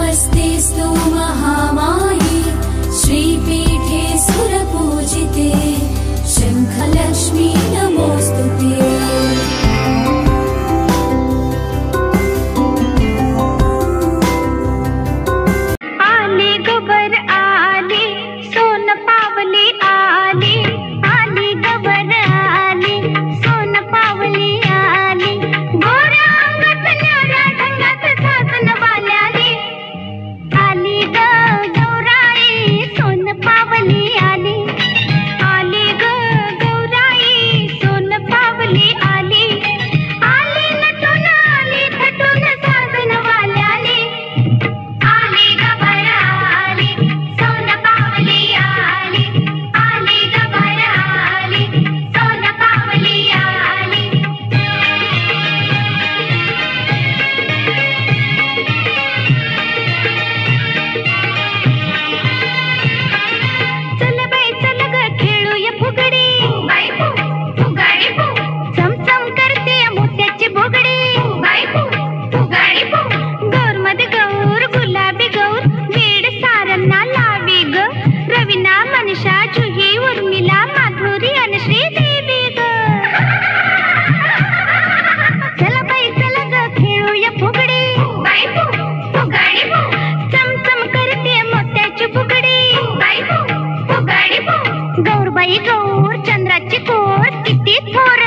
नमस्तेस्तु महामाये श्रीपीठे सुरपूजिते शङ्खलक्ष्मी नमोस्तुते। आले गवर आले सोन पावले आले, आले गवर आले सोन पावले आले, गोऱ्या अंगात न्याऱ्या ढंगात साजन वाल्याले, आली ग गौराई सोन पावले आले, आले ग गौराई सोन पावले आले, आले नटून आले थटून साजन वाल्याले, आले गवर आले सोन पावले आले, आले गवर आले सोन पावले आले। चल बाई चल ग खेळूया फुगडी, बाई फु फुगाडी फु, चमचम करते मोत्याची बुगडी, बाई फु फुगाडी फु, गौर मध्ये गौर गुलाबी गौर वेड सारंना लावी ग, रवीना मनीषा जुही उर्मिला माधुरी आणि श्रीदेवी ग। चल बाई चल ग खेळूया फुगडी, बाई फु फुगाडी फु, चमचम करते मोत्याची बुगडी, बाई फु फुगाडी फु, गौरबाई गौर चंद्राची कोर किती थोर